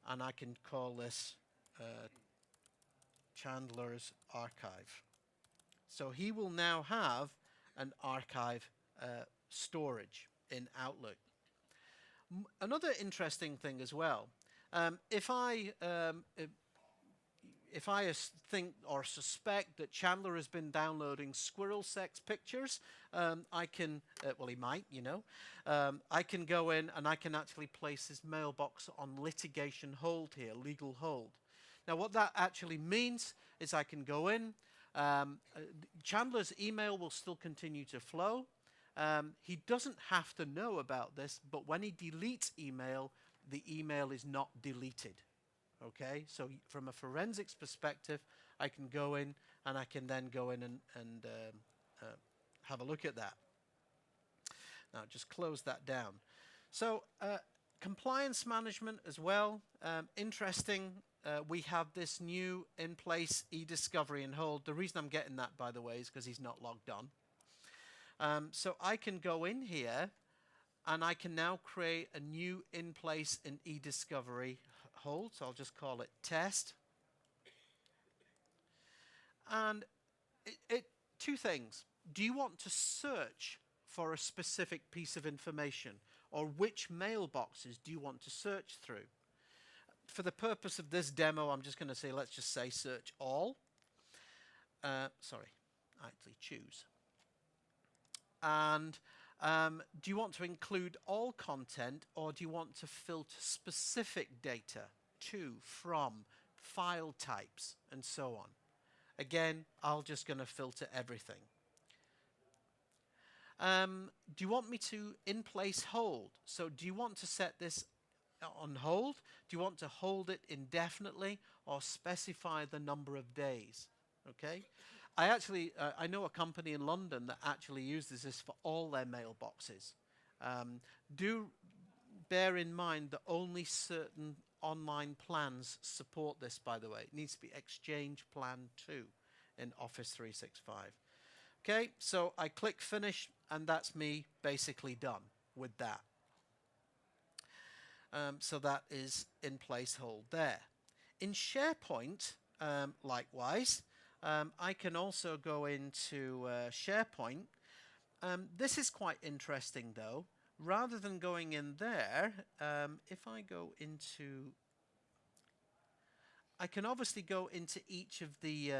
and I can call this Chandler's Archive. So he will now have an archive storage in Outlook. Another interesting thing as well, if I think or suspect that Chandler has been downloading squirrel sex pictures, I can, well, he might, you know, I can go in and I can actually place his mailbox on litigation hold here, legal hold. Now, what that actually means is I can go in, Chandler's email will still continue to flow, He doesn't have to know about this, but when he deletes email, the email is not deleted. Okay, so from a forensics perspective, I can go in and I can then go in and have a look at that. Now, just close that down. So, compliance management as well. Interesting. We have this new in-place eDiscovery and hold. The reason I'm getting that, by the way, is because he's not logged on. So I can go in here and I can now create a new in-place in eDiscovery hold. So I'll just call it test. And two things. Do you want to search for a specific piece of information, or which mailboxes do you want to search through? For the purpose of this demo, I'm just going to say, let's just say search all. Sorry, actually choose. And do you want to include all content, or do you want to filter specific data to, from, file types, and so on? Again, I'm just going to filter everything. Do you want me to in-place hold? So do you want to set this on hold? Do you want to hold it indefinitely, or specify the number of days? Okay. I actually, I know a company in London that actually uses this for all their mailboxes. Do bear in mind that only certain online plans support this, by the way. It needs to be Exchange Plan 2 in Office 365. Okay, so I click Finish, and that's me basically done with that. So that is in place hold there. In SharePoint, likewise, I can also go into SharePoint. This is quite interesting, though. Rather than going in there, if I go into... I can obviously go into each of the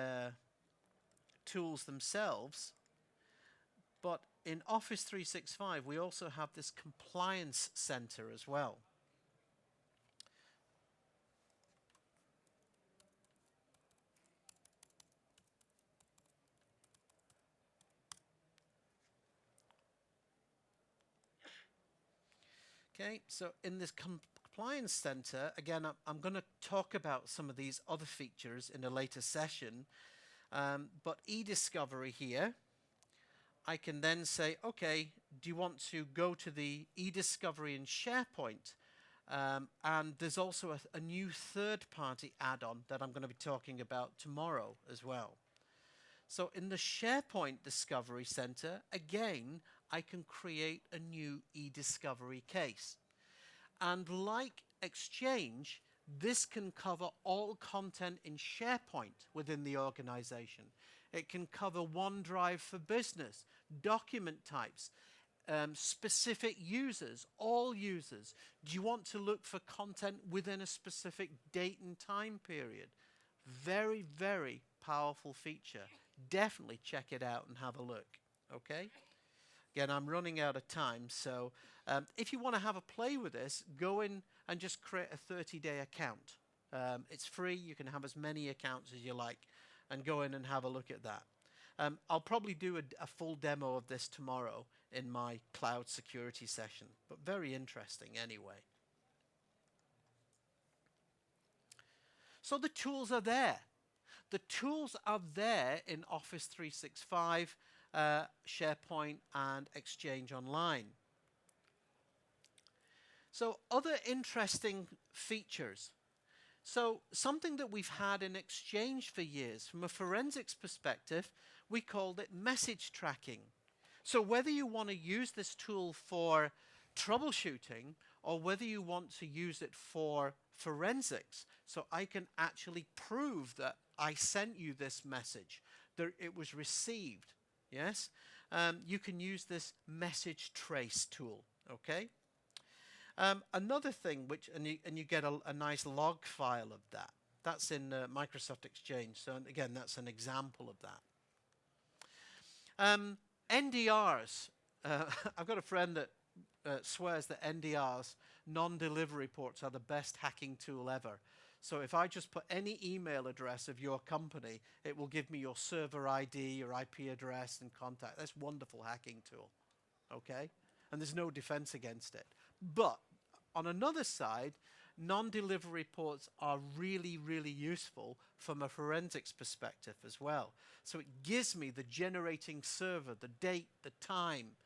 tools themselves, but in Office 365, we also have this compliance center as well. Okay, so in this compliance center, again, I'm going to talk about some of these other features in a later session, but eDiscovery here, I can then say, okay, do you want to go to the eDiscovery in SharePoint? And there's also a new third-party add-on that I'm going to be talking about tomorrow as well. So in the SharePoint Discovery Center, again, I can create a new eDiscovery case. And like Exchange, this can cover all content in SharePoint within the organization. It can cover OneDrive for business, document types, specific users, all users. Do you want to look for content within a specific date and time period? Very, very powerful feature. Definitely check it out and have a look. Okay? Again, I'm running out of time, so if you want to have a play with this, go in and just create a 30-day account. It's free. You can have as many accounts as you like, and go in and have a look at that. I'll probably do a full demo of this tomorrow in my cloud security session, but very interesting anyway. So the tools are there. The tools are there in Office 365, SharePoint, and Exchange Online. So other interesting features. So something that we've had in Exchange for years, from a forensics perspective, we called it message tracking. So whether you want to use this tool for troubleshooting, or whether you want to use it for forensics, so I can actually prove that I sent you this message, that it was received, yes? You can use this message trace tool, okay? Another thing, and you get a nice log file of that. That's in Microsoft Exchange, so again, that's an example of that. NDRs. I've got a friend that swears that NDRs, non-delivery ports, are the best hacking tool ever. So if I just put any email address of your company, it will give me your server ID, your IP address, and contact. That's a wonderful hacking tool. okay? And there's no defense against it. But on another side, non-delivery reports are really, really useful from a forensics perspective as well. So it gives me the generating server, the date, the time.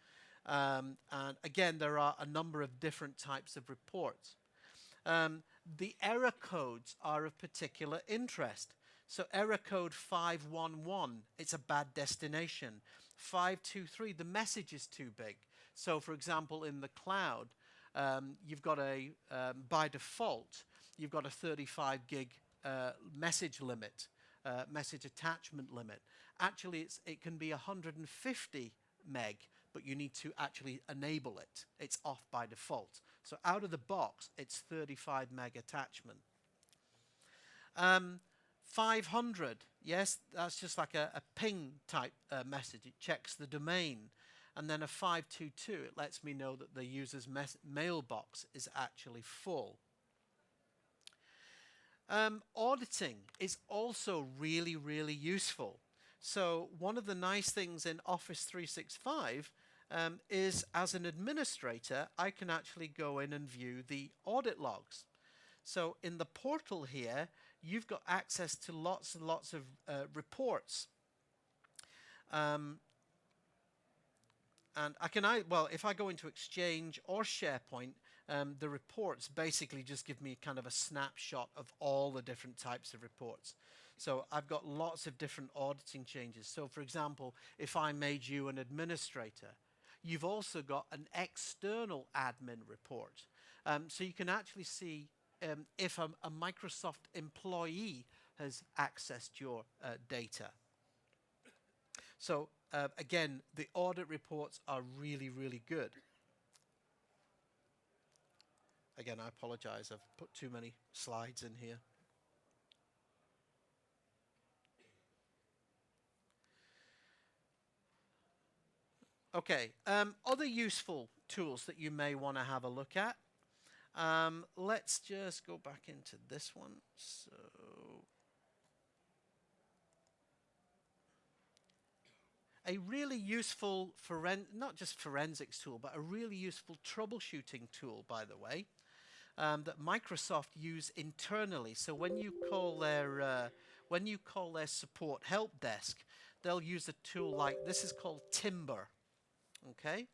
And again, there are a number of different types of reports. The error codes are of particular interest. So error code 511, it's a bad destination. 523, the message is too big. So for example, in the cloud, you've got by default, you've got a 35 gig message limit, message attachment limit. Actually, it can be 150 meg, but you need to actually enable it. It's off by default. So out of the box, it's 35 meg attachment. 500, yes, that's just like a ping type message. It checks the domain. And then a 522, it lets me know that the user's mailbox is actually full. Auditing is also really, really useful. So one of the nice things in Office 365 is, as an administrator, I can actually go in and view the audit logs. So in the portal here, you've got access to lots and lots of reports. And if I go into Exchange or SharePoint, the reports basically just give me kind of a snapshot of all the different types of reports. So I've got lots of different auditing changes. So for example, if I made you an administrator, you've also got an external admin report. So you can actually see if a Microsoft employee has accessed your data. So again, the audit reports are really, really good. Again, I apologize, I've put too many slides in here. Okay, other useful tools that you may want to have a look at. Let's just go back into this one. So a really useful, not just forensics tool, but a really useful troubleshooting tool, by the way, that Microsoft use internally. So when you call their support help desk, they'll use a tool like this. Is called Timber. Okay,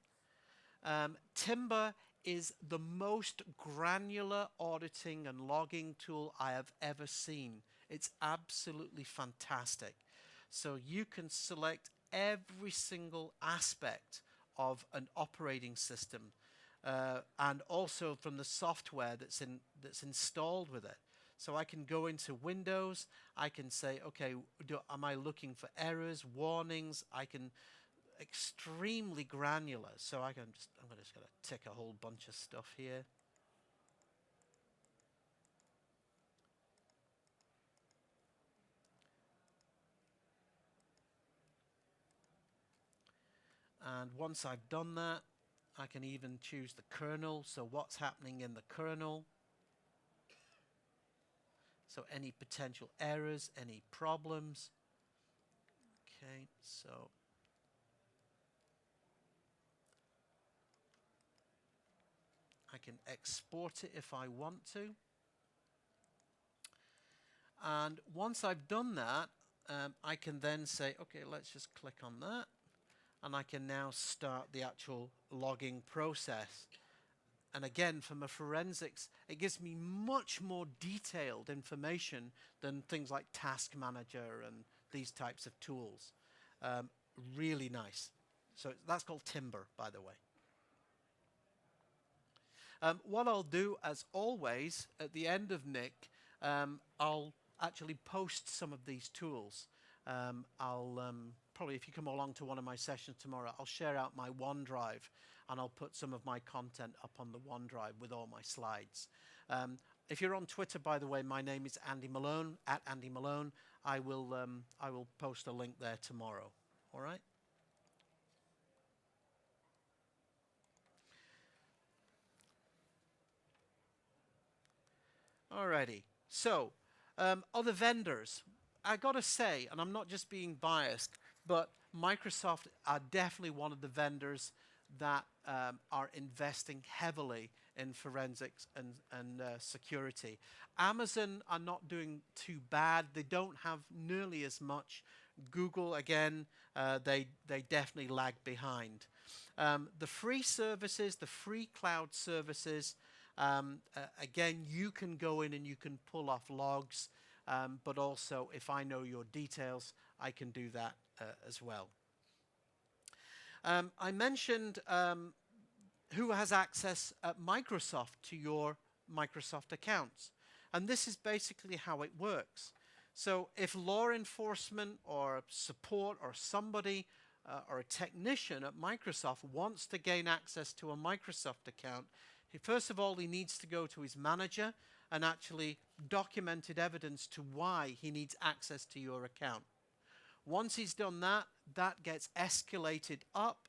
Timber is the most granular auditing and logging tool I have ever seen. It's absolutely fantastic. So you can select every single aspect of an operating system, and also from the software that's installed with it. So I can go into Windows. I can say, okay, am I looking for errors, warnings? I can extremely granular. So I'm just going to tick a whole bunch of stuff here. And once I've done that, I can even choose the kernel. So what's happening in the kernel? So any potential errors, any problems. Okay, so I can export it if I want to. And once I've done that, I can then say, okay, let's just click on that. And I can now start the actual logging process. And again, from a forensics, it gives me much more detailed information than things like Task Manager and these types of tools. Really nice. So that's called Timber, by the way. What I'll do, as always, at the end of NIC, I'll actually post some of these tools. I'll probably, if you come along to one of my sessions tomorrow, I'll share out my OneDrive, and I'll put some of my content up on the OneDrive with all my slides. If you're on Twitter, by the way, my name is Andy Malone, at Andy Malone. I will post a link there tomorrow. All right? Alrighty. So, other vendors. I gotta say, and I'm not just being biased, but Microsoft are definitely one of the vendors that are investing heavily in forensics and security. Amazon are not doing too bad. They don't have nearly as much. Google, again, they definitely lag behind. The free services, the free cloud services, again, you can go in and you can pull off logs, but also if I know your details, I can do that as well. I mentioned who has access at Microsoft to your Microsoft accounts. And this is basically how it works. So if law enforcement or support or somebody or a technician at Microsoft wants to gain access to a Microsoft account, first of all, he needs to go to his manager and actually documented evidence to why he needs access to your account. Once he's done that, that gets escalated up,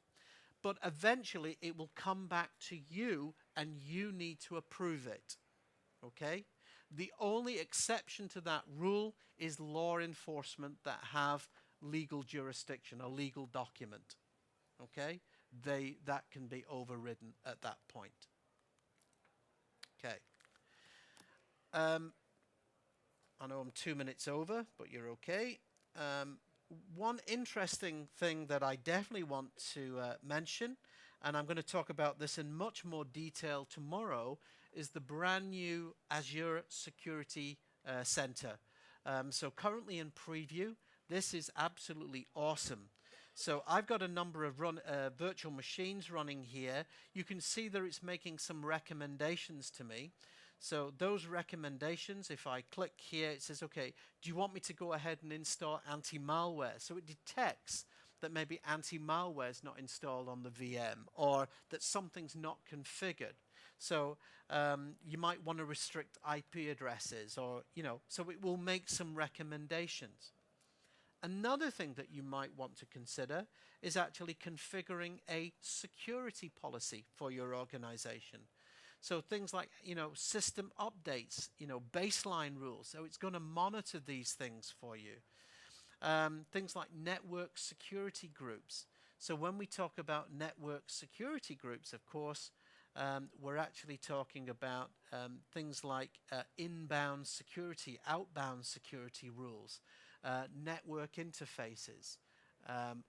but eventually it will come back to you and you need to approve it. Okay? The only exception to that rule is law enforcement that have legal jurisdiction, a legal document. Okay? That can be overridden at that point. Okay. I know I'm 2 minutes over, but you're okay. One interesting thing that I definitely want to mention, and I'm going to talk about this in much more detail tomorrow, is the brand new Azure Security Center. So currently in preview, this is absolutely awesome. So I've got a number of virtual machines running here. You can see that it's making some recommendations to me. So those recommendations, if I click here, it says, okay, do you want me to go ahead and install anti-malware? So it detects that maybe anti-malware is not installed on the VM or that something's not configured. So you might want to restrict IP addresses or, so it will make some recommendations. Another thing that you might want to consider is actually configuring a security policy for your organization. So things like, system updates, baseline rules. So it's going to monitor these things for you. Things like network security groups. So when we talk about network security groups, of course, we're actually talking about things like inbound security, outbound security rules, network interfaces,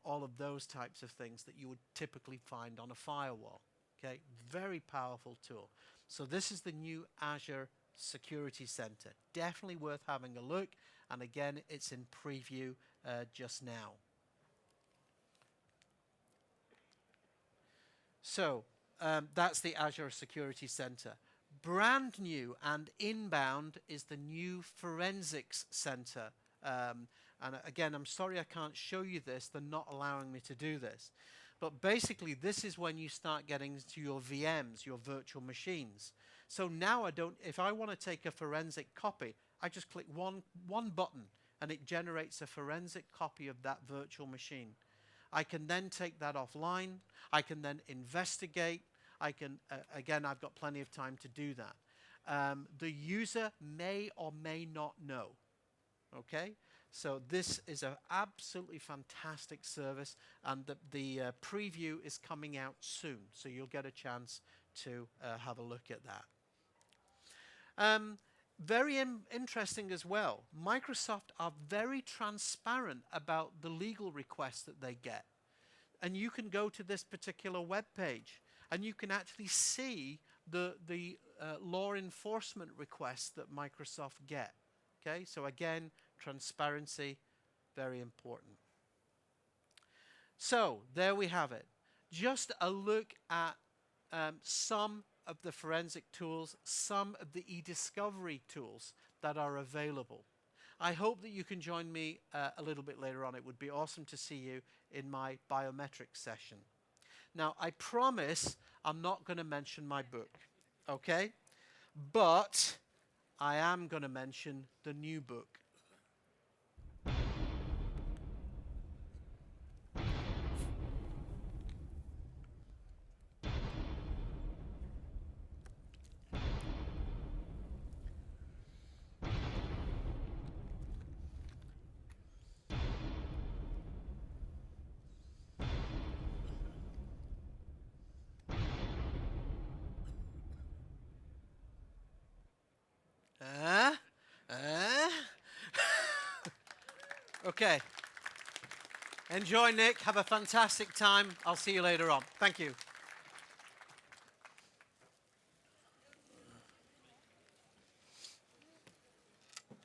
all of those types of things that you would typically find on a firewall. Okay, very powerful tool. So this is the new Azure Security Center. Definitely worth having a look. And again, it's in preview just now. So that's the Azure Security Center. Brand new and inbound is the new Forensics Center. And again, I'm sorry I can't show you this. They're not allowing me to do this. But basically, this is when you start getting into your VMs, your virtual machines. So now if I want to take a forensic copy, I just click one button and it generates a forensic copy of that virtual machine. I can then take that offline. I can then investigate. I can, again, I've got plenty of time to do that. The user may or may not know. Okay? So this is an absolutely fantastic service, and the preview is coming out soon, so you'll get a chance to have a look at that. Very interesting as well. Microsoft are very transparent about the legal requests that they get. And you can go to this particular web page, and you can actually see the law enforcement requests that Microsoft get. Okay, so again, transparency, very important. So there we have it. Just a look at some of the forensic tools, some of the eDiscovery tools that are available. I hope that you can join me a little bit later on. It would be awesome to see you in my biometrics session. Now, I promise I'm not going to mention my book, okay? But I am going to mention the new book. Okay. Enjoy, Nick. Have a fantastic time. I'll see you later on. Thank you.